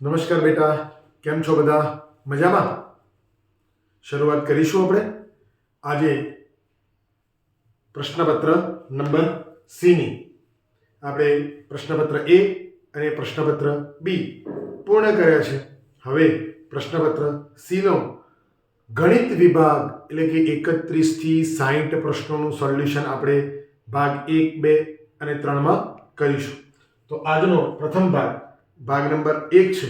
નમસ્કાર બેટા, કેમ છો બધા? મજામાં? શરૂઆત કરીશું આપણે આજે પ્રશ્નપત્ર નંબર સી. આપણે પ્રશ્નપત્ર એ અને પ્રશ્નપત્ર બી પૂર્ણ કર્યા છે. હવે પ્રશ્નપત્ર સીનો ગણિત વિભાગ એટલે કે 31 થી 60 પ્રશ્નોનું સોલ્યુશન આપણે ભાગ 1, 2 અને 3માં કરીશું. તો આજનો પ્રથમ ભાગ નંબર 1 છે,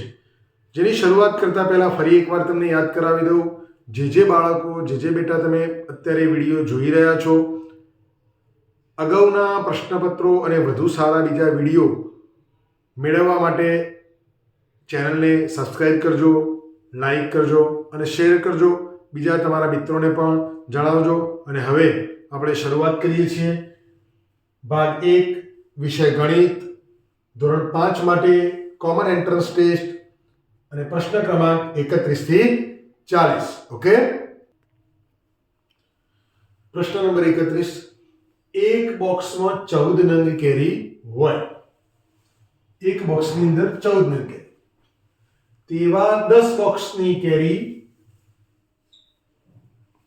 જેની શરૂઆત કરતા પહેલા ફરી એકવાર તમને યાદ કરાવી દઉં, જે બાળકો જે બેટા તમે અત્યારે વિડીયો જોઈ રહ્યા છો, અગાઉના પ્રશ્નપત્રો અને વધુ સારા બીજા વિડીયો મેળવવા માટે ચેનલને સબસ્ક્રાઇબ કરજો, લાઈક કરજો અને શેર કરજો. બીજા તમારા મિત્રોને પણ જણાવજો. અને હવે આપણે શરૂઆત કરીએ છીએ. ભાગ 1, વિષય ગણિત, ધોરણ 5 માટે કોમન એન્ટ્રન્સ ટેસ્ટ અને પ્રશ્ન ક્રમાંક 31 થી 40. ઓકે, પ્રશ્ન નંબર 31. એક બોક્સમાં 14 નંગ કેરી હોય. એક બોક્સની અંદર 14 નંગ કેરી, તેવા 10 બોક્સની કેરી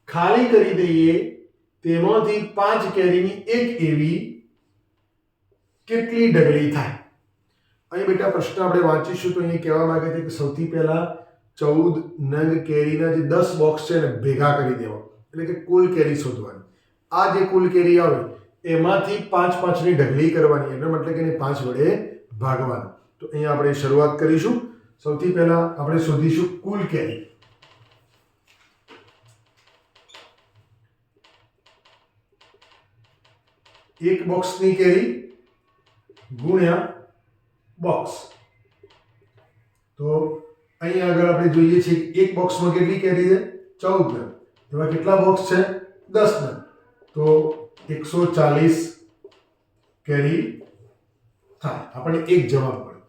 ખાલી કરી દઈએ, તેમાંથી 5 કેરીની એક એવી કેટલી ઢગલી થાય? અહીં બેટા પ્રશ્ન આપણે વાંચીશું તો અહીં કહેવા માંગે છે કે સૌથી પહેલા 14 નંગ કેરીના જે 10 બોક્સ છે ને ભેગા કરી દેવા, એટલે કે કુલ કેરી શોધવાની. આ જે કુલ કેરી આવે એમાંથી 5 ની ઢગલી કરવાની, એનો મતલબ કે એને 5 વડે ભાગવાનું. તો અહીંયા આપણે શરૂઆત કરીશું. સૌથી પહેલા આપણે શોધીશું કુલ કેરી. એક બોક્સની કેરી ગુણ્યા બોક્સ. તો અહીં આગળ આપણે જોઈએ છીએ એક બોક્સમાં કેટલી કેરી છે? 14 નંગ. એવા કેટલા બોક્સ છે? 10 નંગ. તો 140 કેરી થાય. આપણને એક જવાબ મળે.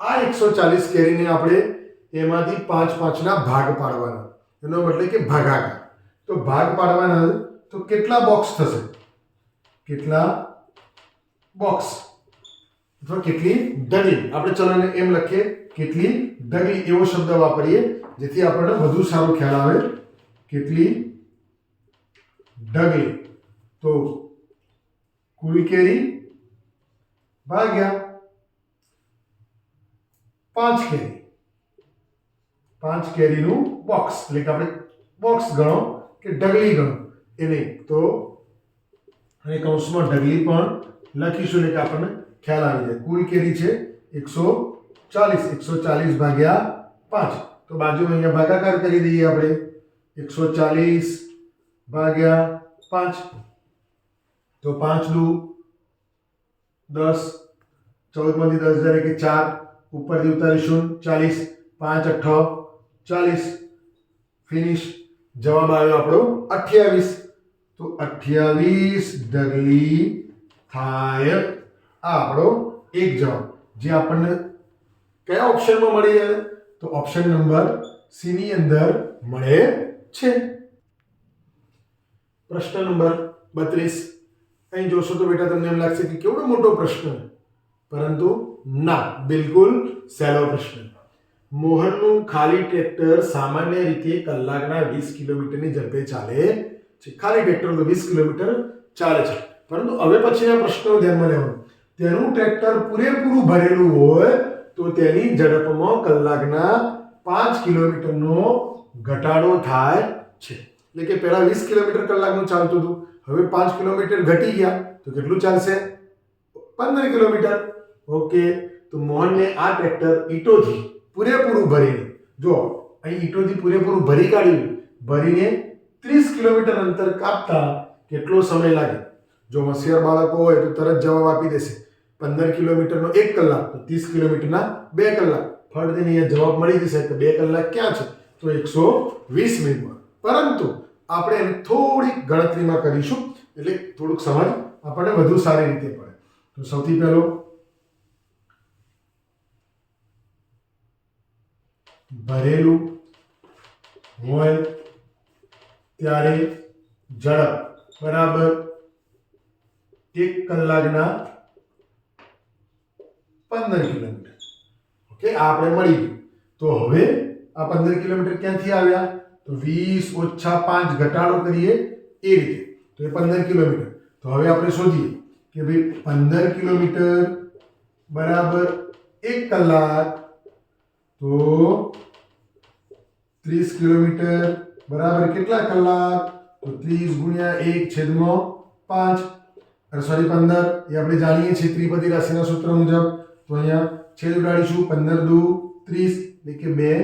આ 140 કેરીને આપણે એમાંથી 5 ના ભાગ પાડવાના, એનો મતલબ કે ભાગાકાર. તો ભાગ પાડવાના તો કેટલા બોક્સ થશે? કેટલા બોક્સ અથવા કેટલી ઢગલી? આપણે ચલો એને એમ લખીએ, કેટલી ઢગલી એવો શબ્દ વાપરીએ જેથી આપણને વધુ સારો ખ્યાલ આવે. કેટલી ઢગલી. તો કુલ કેરી ભાગ્યા 5 કેરી. 5 કેરીનું બોક્સ, એટલે કે આપણે બોક્સ ગણો કે ઢગલી ગણો એને. તો અને કૌંસમાં ઢગલી પણ લખીશું એટલે કે આપણને ખ્યાલ આવી જાય. કુલ કેરી છે 140 ભાગ્યા 5. તો બાજુમાં અહીંયા ભાગાકાર કરી દઈએ આપણે. 140 ભાગ્યા 5. તો 5 દુ 10, 14 માંથી 10 જાય કે 4, ઉપરથી ઉતારીશું 40, 5 8 40, ફિનિશ. જવાબ આવ્યો આપણો 28. તો 28 ઢગલી થાય. આ આપણો એક જવાબ, જે આપણને કયા ઓપ્શનમાં મળી જાય? તો ઓપ્શન નંબર સી ની અંદર મળે છે. પ્રશ્ન નંબર 32. અહીં જોશો તો બેટા તમને એમ લાગશે કે કેવડો મોટો પ્રશ્ન, પરંતુ ના, બિલકુલ સહેલો પ્રશ્ન. મોહનનું ખાલી ટ્રેક્ટર સામાન્ય રીતે કલાકના 20 કિલોમીટરની ઝડપે ચાલે છે. ખાલી ટ્રેક્ટર તો 20 કિલોમીટર ચાલે છે, પરંતુ હવે પછીના પ્રશ્નો ધ્યાનમાં લેવાનું. તેનું ટ્રેક્ટર પૂરેપૂરું ભરેલું હોય તો તેની ઝડપમાં કલાકના 5 કિલોમીટરનો ઘટાડો થાય છે. એટલે કે પહેલા 20 કિલોમીટર કલાકનું ચાલતું હતું, હવે 5 કિલોમીટર ઘટી ગયા તો કેટલું ચાલશે? 15 કિલોમીટર. ઓકે, તો મોહનને આ ટ્રેક્ટર ઈંટોથી પૂરેપૂરું ભરીને, જો અહીં ઈંટોથી પૂરેપૂરું ભરી કાઢ્યું, ભરીને 30 કિલોમીટર અંતર કાપતા કેટલો સમય લાગે? જો હોશિયાર બાળકો હોય તો તરત જવાબ આપી દેશે. 15 કિલોમીટરનો 1 કલાક, તો 30 કિલોમીટરના 2 કલાક. ફળથી અહીંયા જવાબ મળી જશે કે 2 કલાક ક્યાં છે? તો 120 મિનિટમાં. પરંતુ આપણે એને થોડીક ગણતરીમાં કરીશું, એટલે થોડુંક સમજ આપણને વધુ સારી રીતે પડે. તો સૌથી પહેલો ભરેલું હોય ત્યારે ઝડપ બરાબર 1 કલાકના 15 કિલોમીટર. ઓકે, આ આપણે મળી ગયું. તો હવે આ 15 કિલોમીટર ક્યાંથી આવ્યા? તો 20 ઓછા 5 ઘટાડો કરીએ એ રીતે, તો એ 15 કિલોમીટર. તો હવે આપણે શોધીએ કે ભાઈ 15 કિલોમીટર બરાબર 1 કલાક, તો 30 કિલોમીટર બરાબર કેટલા કલાક? તો 30 ગુણ્યા 1/5, સોરી 15, એ આપણે જાણીએ છીએ ત્રિપદી રાશિના સૂત્ર મુજબ. તો અહીંયા છેદ ઉડાડીશું, 15 દુ 30 એટલે કે 2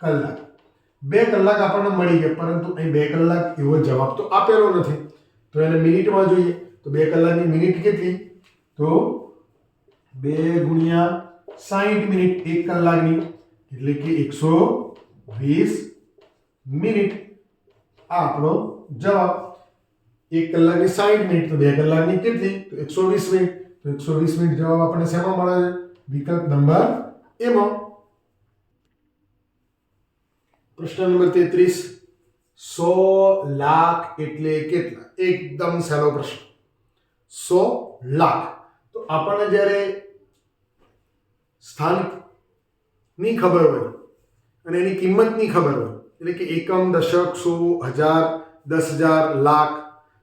કલાક. 2 કલાક આપણને મળી ગયા, પરંતુ અહીં 2 કલાક એવો જવાબ તો આપેલો નથી. તો એને મિનિટમાં જોઈએ, તો 2 કલાકની મિનિટ કેટલી? તો 2 ગુણ્યા 60 મિનિટ 1 કલાકની, એટલે કે 120 મિનિટ. આ આપણો જવાબ. 1 કલાકની 60 મિનિટ, તો 2 કલાકની કેટલી? તો 120 મિનિટ. તો 120 મિનિટ જવાબ આપણને શેમાં મળે છે? વિકલ્પ નંબર એ માં. પ્રશ્ન નંબર 33, 100 લાખ એટલે કેટલા? એકદમ સહેલો પ્રશ્ન. 100 લાખ. તો આપણને જ્યારે સ્થાનની ખબર હોય અને એની કિંમતની ખબર હોય, એટલે કે એકમ, દશક, સો, હજાર, 10,000, લાખ,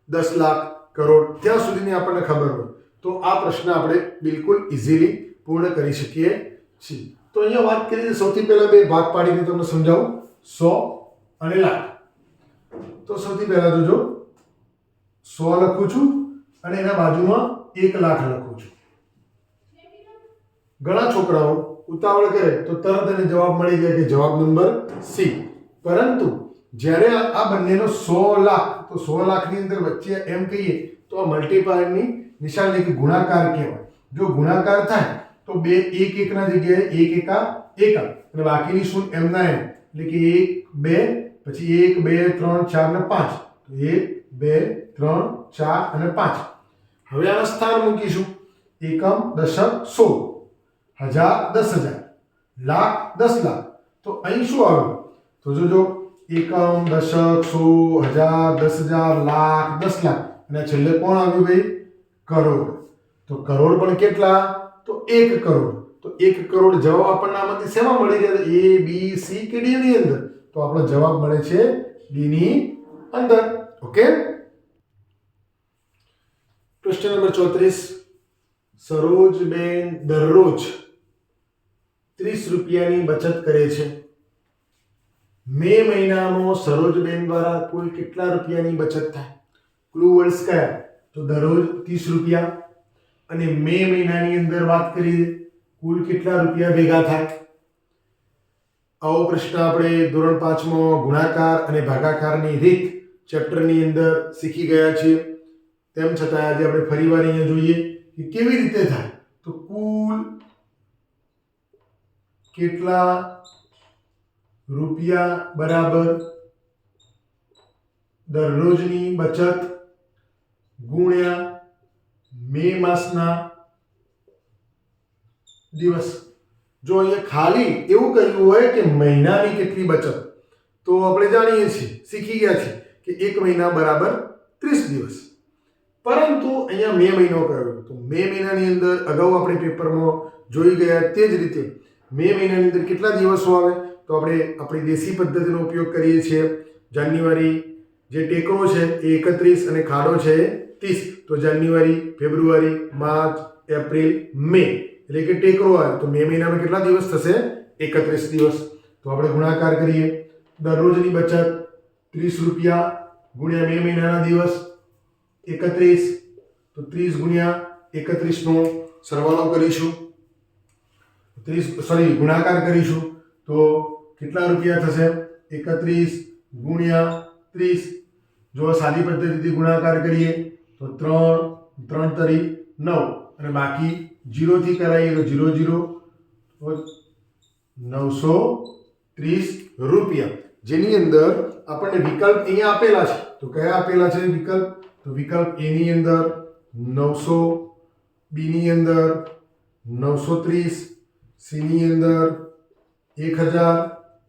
10 લાખ, કરોડ, ત્યાં સુધીની આપણને ખબર હોય, તો આ પ્રશ્ન આપણે બિલકુલ ઇઝીલી પૂર્ણ કરી શકીએ છીએ. તો અહીંયા વાત કરીએ, સૌથી પહેલા બે ભાગ પાડીને તમને સમજાવું, 100 અને લાખ. તો સૌથી પહેલા તો જો 100 લખું છું અને એના બાજુમાં 1 લાખ લખું છું. ઘણા છોકરાઓ ઉતાવળ કરે તો તરત એને જવાબ મળી જાય કે જવાબ નંબર સી. પરંતુ જ્યારે આ બંનેનો 100 લાખ, તો 100 લાખની અંદર વચ્ચે એમ કહીએ તો આ મલ્ટીપ્લાયરની નિશાની કે ગુણાકાર કહેવાય. જો ગુણાકાર થાય તો બે એક એકના જગ્યાએ એક એકા એકા અને બાકીની શૂન્ય એમના એમ, એટલે કે 1 2 પછી 1 2 3 4 ને 5. તો 1 2 3 4 અને 5. હવે આના સ્થાન મૂકીશું. એકમ, દશક, 100, હજાર, 10,000, લાખ, 10 લાખ. તો અહીં શું આવ્યું? તો જો એકમ, દશક, 100, હજાર, 10,000, લાખ, 10 લાખ અને છેલ્લે કોણ આવ્યું ભાઈ? કરોડ. તો કરોડ પણ કેટલા? તો 1 કરોડ. તો 1 કરોડ જવાબ આપણને આમાંથી શેમાં મળી ગયા? એ બી સી કે ડી ની અંદર. તો આપણો જવાબ મળે છે ડી ની અંદર. ઓકે. પ્રશ્ન નંબર 34, સરોજબેન દરરોજ 30 રૂપિયાની બચત કરે છે. મે મહિનામાં સરોજબેન દ્વારા કુલ કેટલા રૂપિયાની બચત થાય? ક્લુ વર્ડ્સ કયા? તો દરરોજ 30 રૂપિયા, અને મે મહિનાની અંદર વાત કરીએ કુલ કેટલા રૂપિયા ભેગા થાય? આવો પ્રશ્ન આપણે ધોરણ 5માં ગુણાકાર અને ભાગાકારની રીત ચેપ્ટરની અંદર શીખી ગયા છીએ. તેમ છતાં આજે આપણે ફરીવાર અહીંયા જોઈએ કે કેવી રીતે થાય. તો કુલ કેટલા રૂપિયા બરાબર દરરોજની બચત ગુણ્યા મે માસના દિવસ. જો અહીંયા ખાલી એવું કહ્યું હોય કે મહિનાની કેટલી બચત, તો આપણે જાણીએ છીએ, શીખી ગયા છીએ કે 1 મહિના બરાબર 30 દિવસ. પરંતુ અહીંયા મે મહિનો કયો? તો મે મહિનાની અંદર અગાઉ આપણે પેપરમાં જોઈ ગયા તે જ રીતે મે મહિનાની અંદર કેટલા દિવસો આવે? તો આપણે આપણી દેશી પદ્ધતિનો ઉપયોગ કરીએ છીએ. જાન્યુઆરી જે ટેકરો છે એ 31 અને ખાડો છે એ 30. તો જાન્યુઆરી, ફેબ્રુઆરી, માર્ચ, એપ્રિલ, મે, એટલે કે ટેકરો આવે. તો મે મહિનામાં કેટલા દિવસ થશે? 31 દિવસ. તો આપણે ગુણાકાર કરીએ. દરરોજની બચત 30 રૂપિયા ગુણ્યા મે મહિનાના દિવસ 31. તો 30 ગુણ્યા 31 નો સરવાળો કરીશું, ગુણાકાર કરીશું. તો કેટલા રૂપિયા થશે? 31 ગુણ્યા 30. જો સાદી પદ્ધતિથી ગુણાકાર કરીએ તો 3 3 તરી 9 અને બાકી 0 થી કરાવીએ તો 0 0, તો 930 રૂપિયા. જેની અંદર આપણને વિકલ્પ અહીંયા આપેલા છે. તો કયા આપેલા છે વિકલ્પ? તો વિકલ્પ એ ની અંદર 900, બી ની અંદર 930, સી ની અંદર 1000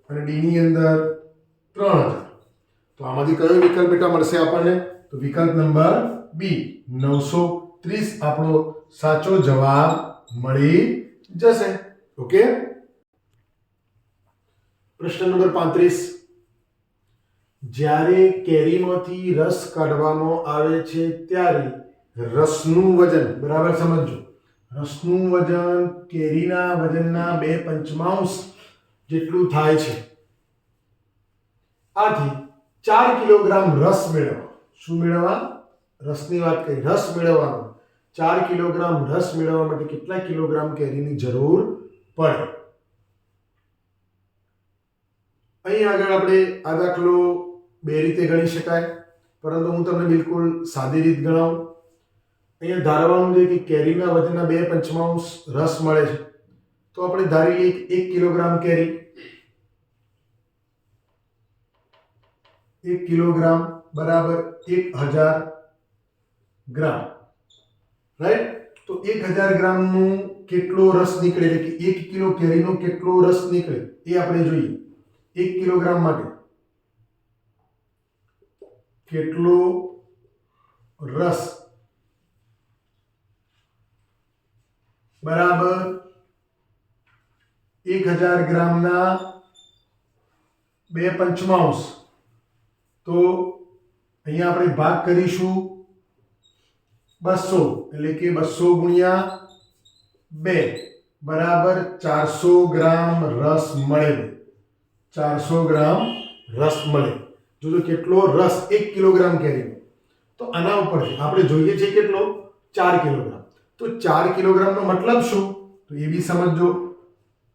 અને ડી ની અંદર 3000. તો આમાંથી કયો વિકલ્પ બેટા મળશે આપણને? તો વિકલ્પ નંબર બી 930 આપણો સાચો જવાબ મળી જશે. ઓકે. પ્રશ્ન નંબર 35, જ્યારે કેરીમાંથી રસ કાઢવામાં આવે છે ત્યારે રસનું વજન, બરાબર સમજો, રસનું વજન કેરીના વજનના 2/5 જેટલું થાય છે. આથી 4 કિલોગ્રામ રસ મેળવવા, શું મેળવવા? રસની વાત કરી, રસ મેળવવાનો. 4 કિલોગ્રામ રસ મેળવવા માટે કેટલા કિલોગ્રામ કેરીની જરૂર પડે? અહીં આગળ આપણે આ દાખલો બે રીતે ગણી શકાય, પરંતુ હું તમને બિલકુલ સાદી રીત ગણાવું. અહીંયા ધારવાનું છે કે કેરીના વજનના 2/5 રસ મળે છે, તો આપણે ધારી લઈએ 1 કિલોગ્રામ કેરી, 1 કિલોગ્રામ બરાબર 1000 ગ્રામ, રાઈટ? તો 1000 ગ્રામનું કેટલો રસ નીકળે, એટલે કે 1 કિલો કેરીનો કેટલો રસ નીકળે એ આપણે જોઈએ. 1 કિલોગ્રામ માટે કેટલો રસ બરાબર 1000 ગ્રામના 2/5. તો અહીંયા આપણે ભાગ કરીશું 200, એટલે કે 200 ગુણ્યા 2 બરાબર 400 ગ્રામ રસ મળે. 400 ગ્રામ રસ મળે. જો કેટલો રસ 1 કિલોગ્રામ કેરીનો, તો આના ઉપરથી આપણે જોઈએ છે કેટલો? 4 કિલોગ્રામ. તો 4 કિલોગ્રામનો મતલબ શું? તો એ બી સમજો.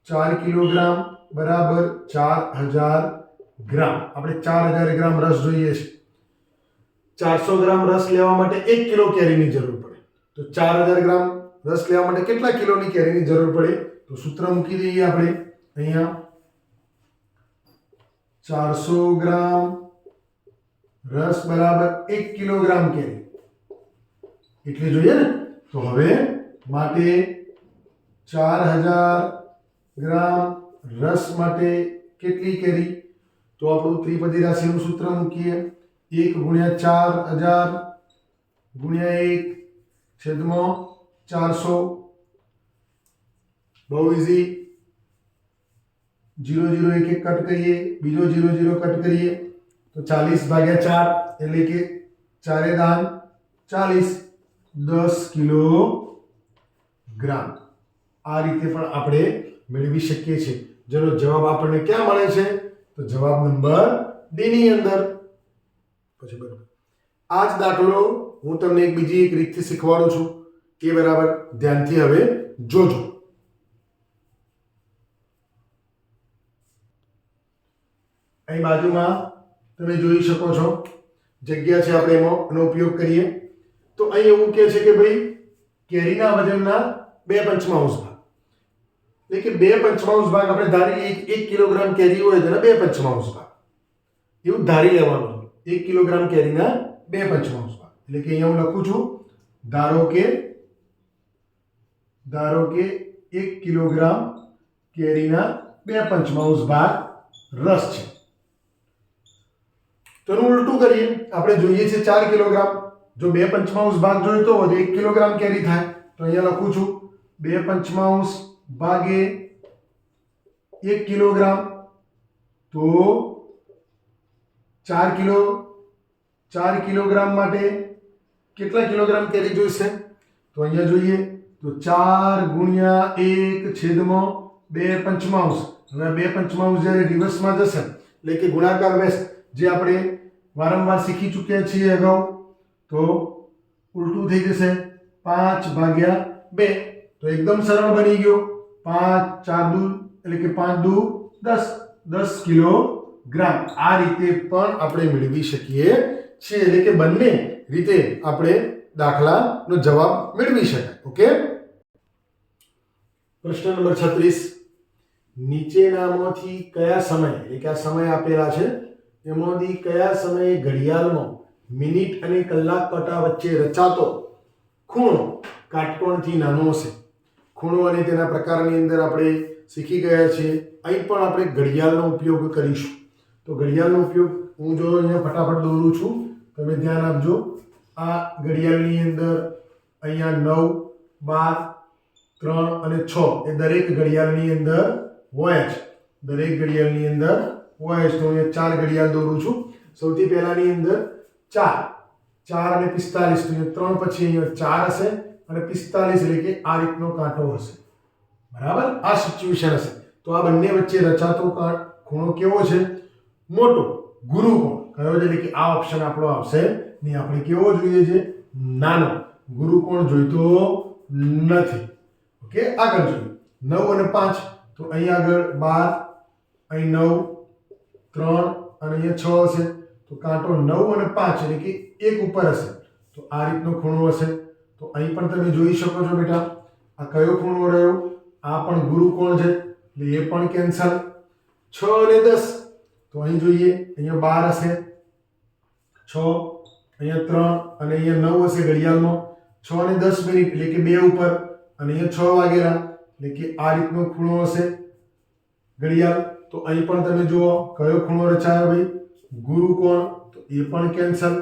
4 કિલોગ્રામ બરાબર 4000 ગ્રામ. આપણે 4000 ગ્રામ રસ જોઈએ છે. 400 ગ્રામ રસ લેવા માટે 1 કિલો કેરીની જરૂર પડે. તો 4000 ગ્રામ રસ લેવા માટે કેટલા કિલોની કેરીની જરૂર પડે? તો સૂત્ર મૂકી દઈએ આપણે અહીંયા. 400 ગ્રામ રસ બરાબર 1 કિલોગ્રામ કેરી, એટલે જોઈએ ને. તો હવે માટે 4000 ગ્રામ રસ માટે કેટલી કેરી? તો આપણું ત્રિપદી રાશિનું સૂત્ર મૂકીએ. 1 ગુણ્યા 4000 ગુણ્યા 1 છેદમાં 400. બહુ ઇઝી. 0 0 1 1 કટ કરીએ, બીજો 0 0 કટ કરીએ, તો 40/4 એટલે કે 4 દાન 40, 10 કિલોગ્રામ. આ રીતે પણ આપણે મેળવી શકીએ છીએ, જેનો જવાબ આપણને ક્યાં મળે છે? તો જવાબ નંબર ડી ની અંદર. પછી બરાબર આ જ દાખલો હું તમને બીજી એક રીતથી શીખવાડું છું, કે બરાબર ધ્યાનથી હવે જોજો. અહીં બાજુમાં તમે જોઈ શકો છો જગ્યા છે, આપણે એમાં એનો ઉપયોગ કરીએ. તો અહીં એવું કહે છે કે ભાઈ કેરીના વજનના 2/5 ભાગ, એટલે કે 2/5 ભાગ આપણે ધારી 1 કિલોગ્રામ કેરી હોય તેના 2/5 ભાગ, એવું ધારી લેવાનું. 1 કિલોગ્રામ કેરીના 2/5 ભાગ, એટલે કે અહીંયા હું લખું છું, ધારો કે 1 કિલોગ્રામ કેરીના 2/5 ભાગ રસ છે. તો એનું ઉલટું કરીએ. આપણે જોઈએ છે 4 કિલોગ્રામ. જો 2/5 ભાગ જોઈતો હોય તો 1 કિલોગ્રામ કેરી થાય. તો અહીંયા લખું છું 2/5 ભાગે 1 કિલોગ્રામ, તો 4 કિલોગ્રામ માટે કેટલા કિલોગ્રામ કેરી જોઈશે? તો અહીંયા જોઈએ તો 4 ગુણ્યા 1 છેદમાં 2/5. હવે 2/5 જ્યારે રિવર્સમાં જશે, એટલે કે ગુણાકાર વેશ જે આપણે વારંવાર શીખી ચૂક્યા છીએ અગાઉ, તો ઉલટું થઈ જશે 5/2. તો એકદમ સરળ બની ગયો. 5 4 દૂ એટલે કે 5 દૂ 10, 10 કિલોગ્રામ. આ રીતે પણ આપણે મેળવી શકીએ છીએ, એટલે કે બંને રીતે આપણે દાખલાનો જવાબ મેળવી શકાય. ઓકે. પ્રશ્ન નંબર 36, નીચેનામાંથી કયા સમય, એટલે કે આ સમય આપેલા છે, એમાંથી કયા સમયે ઘડિયાળમાં મિનિટ અને કલાક કાંટા વચ્ચે રચાતો ખૂણો કાટકોણથી નાનો હશે? ખૂણો અને તેના પ્રકારની અંદર આપણે શીખી ગયા છીએ. અહીં પણ આપણે ઘડિયાળનો ઉપયોગ કરીશું. તો ઘડિયાળનો ઉપયોગ હું જો અહીંયા ફટાફટ દોરું છું, તમે ધ્યાન આપજો. આ ઘડિયાળની અંદર અહીંયા 9, 12, 3 અને 6 એ દરેક ઘડિયાળની અંદર હોય છે. દરેક ઘડિયાળની અંદર હોય તો અહીંયા 4 ઘડિયાળ દોરું છું. સૌથી પહેલાની અંદર 4 4 અને 45 તો અહીંયા 3 પછી અહીંયા 4 હશે અને 45 એટલે કે આ રીતનો કાંટો હશે. બરાબર, આ સિચ્યુએશન હશે. તો આ બંને વચ્ચે રચાતો ખૂણો કેવો છે? મોટો, ગુરુ કોણ. કયો છે? એટલે કે આ ઓપ્શન આપણો આવશે નહીં. આપણે કેવો જોઈએ છે? નાનો. ગુરુ કોણ જોઈતો નથી. ઓકે, આગળ જોઈએ 9 અને 5 તો અહીં આગળ 12, અહીં 9, 3 અને અહીંયા 6 હશે. તો કાંટો 9 અને 5 એટલે કે એક ઉપર હશે. તો આ રીતનો ખૂણો હશે. તો અહીં પણ તમે જોઈ શકો છો બેટા, આ કયો ખૂણો રહ્યો? આ પણ ગુરુ કોણ છે એટલે એ પણ કેન્સલ. 6 અને 10 તો અહીં જોઈએ, અહીંયા 12 હશે, 6 અહીંયા 3 અને અહીંયા 9 હશે ઘડિયાળમાં. 6 અને 10 મિનિટ એટલે કે 2 ઉપર અને અહીંયા 6 વાગેલા એટલે કે આ રીતનો ખૂણો હશે ઘડિયાળ. તો અહીં પણ તમે જુઓ કયો ખૂણો રચાયો ભાઈ? ગુરુ કોણ, તો એ પણ કેન્સલ.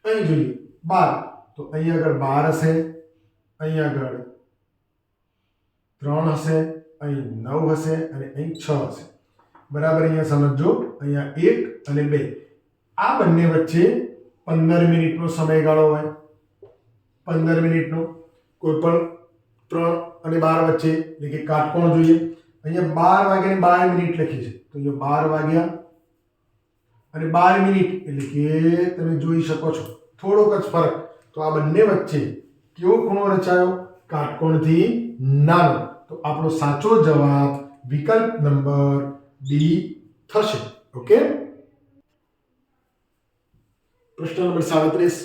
અહીં જોઈએ 12 તો અહીં આગળ 12 હશે, અહીં આગળ 3 હશે, અહીં 9 હશે અને અહીં 6 હશે. બરાબર, અહીંયા સમજો, અહીંયા 1 અને 2 આ બંને વચ્ચે 15 મિનિટનો સમયગાળો હોય. 15 મિનિટનો કોઈ પણ 3 અને 12 વચ્ચે એટલે કે કાટકોણ જોઈએ. અહીંયા 12 વાગ્યા અને 12 મિનિટ લખી છે. તો અહીંયા 12 વાગ્યા અને 12 મિનિટ એટલે કે તમે જોઈ શકો છો થોડોક જ ફરક. તો આ બંને વચ્ચે કેવો ખૂણો રચાયો? કાટકોણથી નાનો. તો આપણો સાચો જવાબ વિકલ્પ નંબર ડી થશે. ઓકે, પ્રશ્ન નંબર 37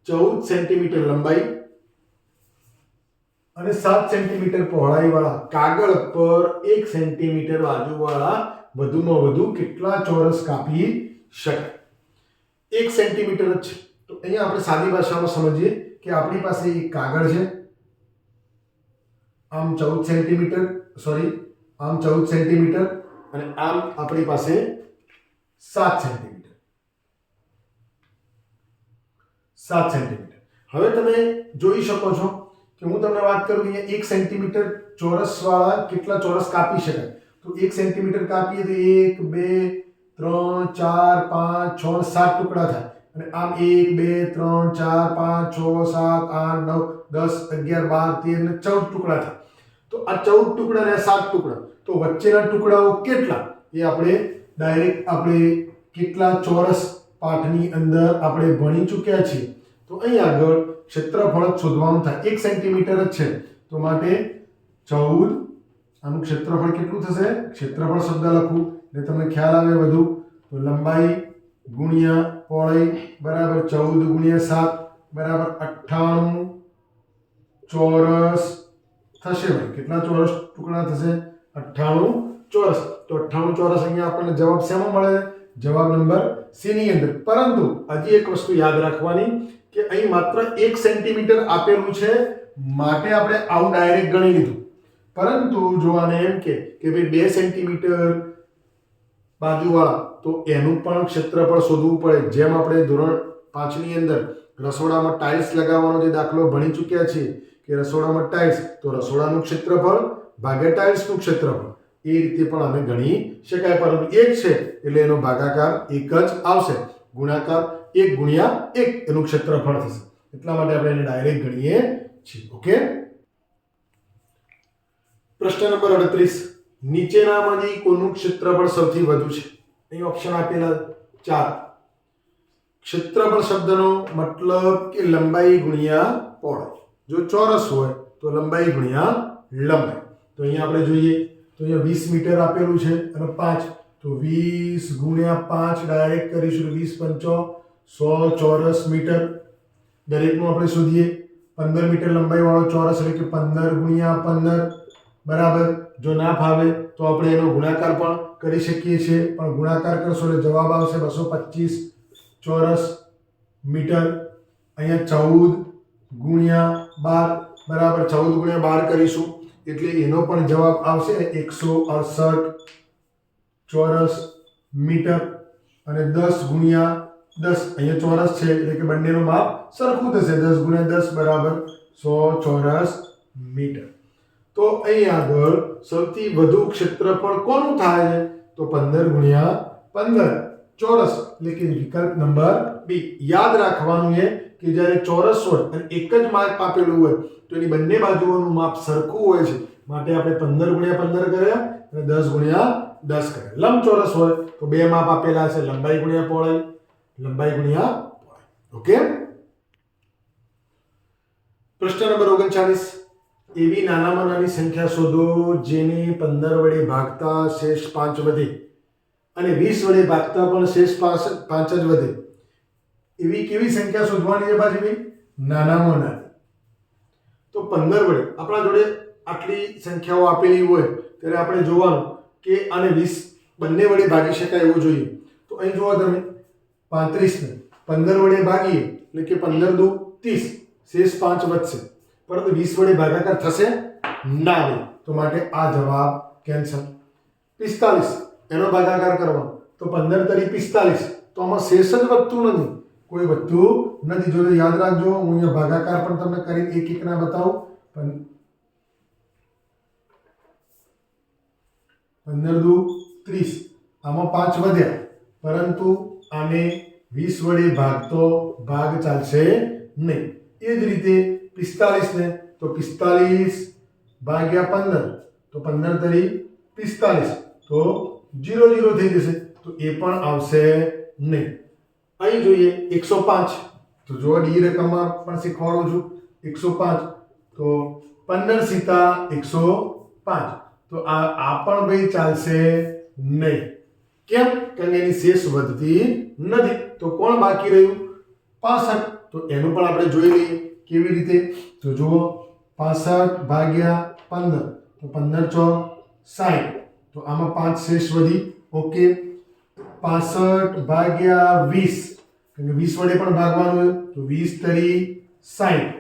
14 સેન્ટીમીટર લંબાઈ અને 7 સેન્ટીમીટર પહોળાઈ વાળા કાગળ પર 1 સેન્ટીમીટર બાજુવાળા વધુમાં વધુ કેટલા ચોરસ કાપી શકાય? 1 સેન્ટીમીટર જ છે. તો અહીંયા આપણે સાદી ભાષામાં સમજીએ કે આપણી પાસે એક કાગળ છે, આમ 14 સેન્ટીમીટર, સોરી આમ 14 સેન્ટીમીટર અને આમ આપણી પાસે 7 સેન્ટીમીટર. 7 સેન્ટીમીટર. હવે તમે જોઈ શકો છો કે હું તમને વાત કરું અહીંયા 1 સેન્ટીમીટર ચોરસ વાળા કેટલા ચોરસ કાપી શકાય? તો 1 સેન્ટીમીટર કાપીએ તો 1, 2, 3, 4, 5, 6, 7 ટુકડા થાય. અને આમ 1, 2, 3, 4, 5, 6, 7, 8, 9, 10, 11, 12, 13 અને 14 ટુકડા થાય. તો આ 14 ટુકડા અને 7 ટુકડા, તો વચ્ચેના ટુકડાઓ કેટલા એ આપણે ડાયરેક્ટ આપણે કેટલા ચોરસ પાઠની અંદર આપણે ભણી ચૂક્યા છીએ. તો અહીં આગળ ક્ષેત્રફળ જ શોધવાનું થાય. 1 સેન્ટીમીટર જ છે તો માટે 14, આનું ક્ષેત્રફળ કેટલું થશે? ક્ષેત્રફળ શબ્દ લખું એટલે તમને ખ્યાલ આવે વધુ. તો લંબાઈ ગુણ્યા પહોળાઈ બરાબર 14 ગુણ્યા 7 બરાબર 98 ચોરસ થશે. ભાઈ કેટલા ચોરસ ટુકડા થશે? 98 ચોરસ. તો 98 ચોરસ અહીંયા આપણને જવાબ શેમાં મળે? જવાબ નંબર સી ની અંદર. પરંતુ હજી એક વસ્તુ યાદ રાખવાની કે અહીં માત્ર 1 સેન્ટીમીટર આપેલું છે માટે આપણે આવું ડાયરેક્ટ ગણી લીધું. પરંતુ જો આને એમ કે ભાઈ 2 સેન્ટીમીટર બાજુવાળા તો એનું પણ ક્ષેત્રફળ શોધવું પડે. જેમ આપણે ધોરણ 5 ની અંદર રસોડામાં ટાઇલ્સ લગાવવાનો જે દાખલો ભણી ચૂક્યા છીએ કે રસોડામાં ટાઇલ્સ તો રસોડાનું ક્ષેત્રફળ ભાગ્યા ટાઇલ્સનું ક્ષેત્રફળ, એ રીતે પણ આને ગણી શકાય. પરંતુ 1 છે એટલે એનો ભાગાકાર 1 જ આવશે. ગુણાકાર 1 ગુણ્યા 1 એનું ક્ષેત્રફળ થશે. એટલા માટે આપણે એને ડાયરેક્ટ ગણીએ છીએ. ઓકે, પ્રશ્ન નંબર 38 નીચેનામાંથી કોનું ક્ષેત્રફળ સૌથી વધુ છે? અહીં ઓપ્શન આપેલા 4. ક્ષેત્રફળ શબ્દનો મતલબ કે લંબાઈ ગુણ્યા પહોળાઈ. જો ચોરસ હોય તો લંબાઈ ગુણ્યા લંબાઈ. તો અહીંયા આપણે જોઈએ તો અહીંયા 20 મીટર આપેલું છે અને 5 તો 20 ગુણ્યા 5 ડાયરેક્ટ કરીશું. 20 5 100 ચોરસ મીટર. દરેકનું આપણે શોધીએ. 15 મીટર લંબાઈ વાળો ચોરસ એટલે કે 15 ગુણ્યા 15 બરાબર. જો ના ફાવે તો આપણે એનો ગુણાકાર પણ કરી શકીએ છીએ, પણ ગુણાકાર કરશો એટલે જવાબ આવશે 225 ચોરસ મીટર. અહીંયા 14 ગુણ્યા 12 બરાબર 14 ગુણ્યા 12 કરીશું એટલે એનો પણ જવાબ આવશે 168 ચોરસ મીટર. અને 10 ગુણ્યા 10 અહીંયા ચોરસ છે એટલે કે બંનેનું માપ સરખું થશે. 10 ગુણ્યા 10 બરાબર 100 ચોરસ મીટર. તો અહીં આગળ સૌથી વધુ ક્ષેત્રફળ કોનું થાય છે? તો 15 ગુણ્યા 15 ચોરસ, એટલે કે વિકલ્પ નંબર બી. યાદ રાખવાનું છે કે જ્યારે ચોરસ હોય અને એક જ માપ આપેલું હોય તો એની બંને બાજુઓનું માપ સરખું હોય છે, માટે આપણે 15 ગુણ્યા 15 કર્યા અને 10 ગુણ્યા 10 કર્યા. લંબચોરસ હોય તો બે માપ આપેલા છે, લંબાઈ ગુણ્યા પહોળાઈ, લંબાઈ ગુણ્યા પહોળાઈ. ઓકે. પ્રશ્ન નંબર 39. એવી નાનામાં નાની સંખ્યા શોધો જેને 15 વડે ભાગતા શેષ 5 વધે અને 20 વડે ભાગતા પણ શેષ 5 જ વધે. એવી કેવી સંખ્યા શોધવાની છે પાછી ભાઈ? નાનામાં નાની. તો 15 વડે આપણા જોડે આટલી સંખ્યાઓ આપેલી હોય ત્યારે આપણે જોવાનું કે આને 20 બંને વડે ભાગી શકાય એવું જોઈએ. તો અહીં જુઓ તમે 35 ને 15 વડે ભાગીએ એટલે કે 15 દુ 30, શેષ 5 વધશે, પરંતુ 20 વડે ભાગાકાર થશે ના આવે, તો માટે આ જવાબ કેન્સલ. 45 એનો ભાગાકાર કરવાનો તો 15 તરી 45, તો આમાં શેષ જ વધતું નથી, કોઈ વધતું નથી. જો યાદ રાખજો, હું અહીંયા ભાગાકાર પણ તમને કરીને એક એક ના બતાવું. 15 દુ 30, આમાં 5 વધ્યા, પરંતુ આને 20 વડે ભાગતો ભાગ ચાલશે નહીં. એ જ રીતે 45 ને તો 45 ભાગ્યા 15, તો 15 તરી 45, તો 0 0 થઈ જશે, તો એ પણ આવશે નહીં. અહીં જોઈએ 105, તો જો ડી રકમમાં પણ શીખવાડું છું. 105 તો 15 સીતા 105, તો આ પણ ભાઈ ચાલશે નહીં. કેમ? કારણ કે એની શેષ વધતી નથી. તો કોણ બાકી રહ્યું? 65, તો એનું પણ આપણે જોઈ લઈએ કેવી રીતે. તો જુઓ 65 ભાગ્યા 15, તો 15 ચોક 60, તો આમાં 5 શેષ વધી. ઓકે. 65 ભાગ્યા 20, કારણ કે 20 વડે પણ ભાગવાનું હોય, તો 20 તરી 60,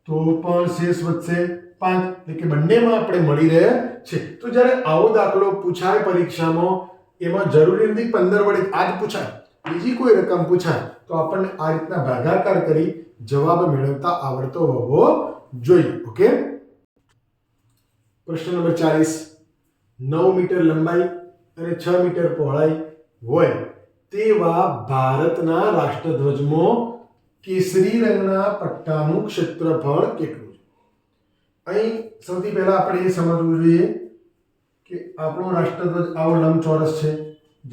તો પણ શેષ વધશે 5, એટલે કે બંનેમાં આપણે મળી રહે છે. તો જ્યારે આવો દાખલો પૂછાય પરીક્ષામાં, એમાં જરૂરી નથી 15 વડે આ જ પૂછાય, બીજી કોઈ રકમ પૂછાય તો આપણને આ રીતના ભાગાકાર કરી જવાબ મેળવતા આવડતો હોવો જોઈએ. ઓકે. પ્રશ્ન નંબર 40. 9 મીટર લંબાઈ અને 6 મીટર પહોળાઈ હોય તેવા ભારતના રાષ્ટ્રધ્વજમાં કેસરી રંગના પટ્ટાનું ક્ષેત્રફળ કેટલું છે? અહીં સૌથી પહેલા આપણે એ સમજવું જોઈએ કે આપણો રાષ્ટ્રધ્વજ આવો લંબચોરસ છે,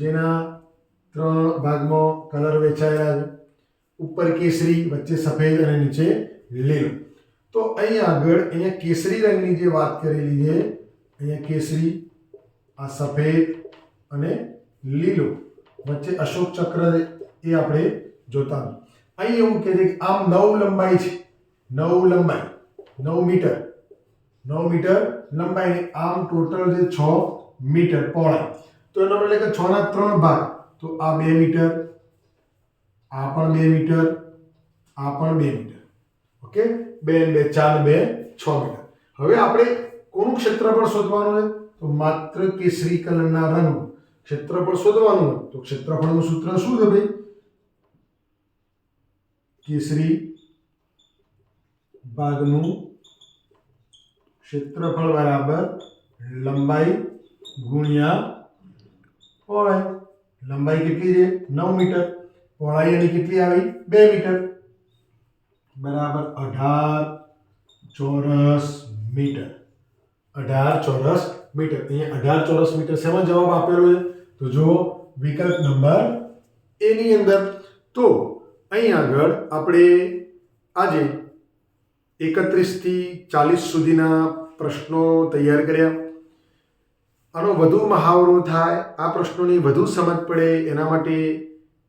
જેના 3 ભાગમાં કલર વેચાયેલા છે. ઉપર કેસરી, વચ્ચે સફેદ અને નીચે લીલો. તો અહીં આગળ અહીંયા કેસરી રંગની જે વાત કરેલી છે, અહીંયા કેસરી, આ સફેદ અને લીલો, વચ્ચે અશોક ચક્ર એ આપણે જોતા. અહીં એવું કહે છે કે આમ 9 લંબાઈ છે, 9 લંબાઈ, 9 મીટર, 9 મીટર લંબાઈ, આમ ટોટલ છે 6 મીટર પહોળાઈ. તો એનો મતલબ કે 6 ના 3 ભાગ, તો આ 2 મીટર, આ પણ 2 મીટર, આ પણ 2 મીટર. ઓકે. 2 2 4 2 6 મીટર. હવે આપણે કોનું ક્ષેત્રફળ શોધવાનું છે? તો માત્ર કેસરી કલરના રંગનું ક્ષેત્રફળ શોધવાનું હોય. તો ક્ષેત્રફળનું સૂત્ર શું છે ભાઈ? કેસરી ભાગનું ક્ષેત્રફળ બરાબર લંબાઈ ગુણ્યા પહોળાઈ. લંબાઈ કેટલી છે? 9 મીટર. પહોળાઈ એની કેટલી આવી? 2 મીટર, બરાબર 18 ચોરસ મીટર. 18 ચોરસ મીટર. અહીંયા 18 ચોરસ મીટર શેમાં જવાબ આપેલો છે? તો જો વિકલ્પ નંબર એ ની અંદર. તો અહીં આગળ આપણે આજે 31 થી 40 સુધીના પ્રશ્નો તૈયાર કર્યા. આનો વધુ મહાવરો થાય, આ પ્રશ્નોની વધુ સમજ પડે એના માટે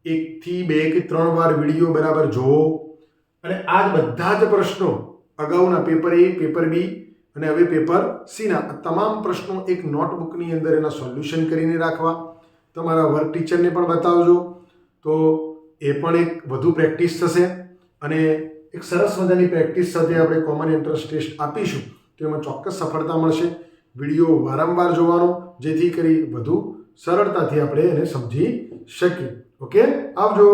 1 થી 2 કે 3 વાર વિડીયો બરાબર જોવો. અને આ જ બધા જ પ્રશ્નો અગાઉના પેપર A, પેપર B અને હવે પેપર C ના તમામ પ્રશ્નો એક નોટબુકની અંદર એના સોલ્યુશન કરીને રાખવા. તમારા વર્ક ટીચરને પણ બતાવજો, તો એ પણ એક વધુ પ્રેક્ટિસ થશે. અને એક સરસ મજાની પ્રેક્ટિસ સાથે આપણે કોમન એન્ટ્રન્સ ટેસ્ટ આપીશું, તો એમાં ચોક્કસ સફળતા મળશે. વિડીયો વારંવાર જોવાનો, જેથી કરી વધુ સરળતાથી આપણે એને સમજી શકીએ. ઓકે. આવજો.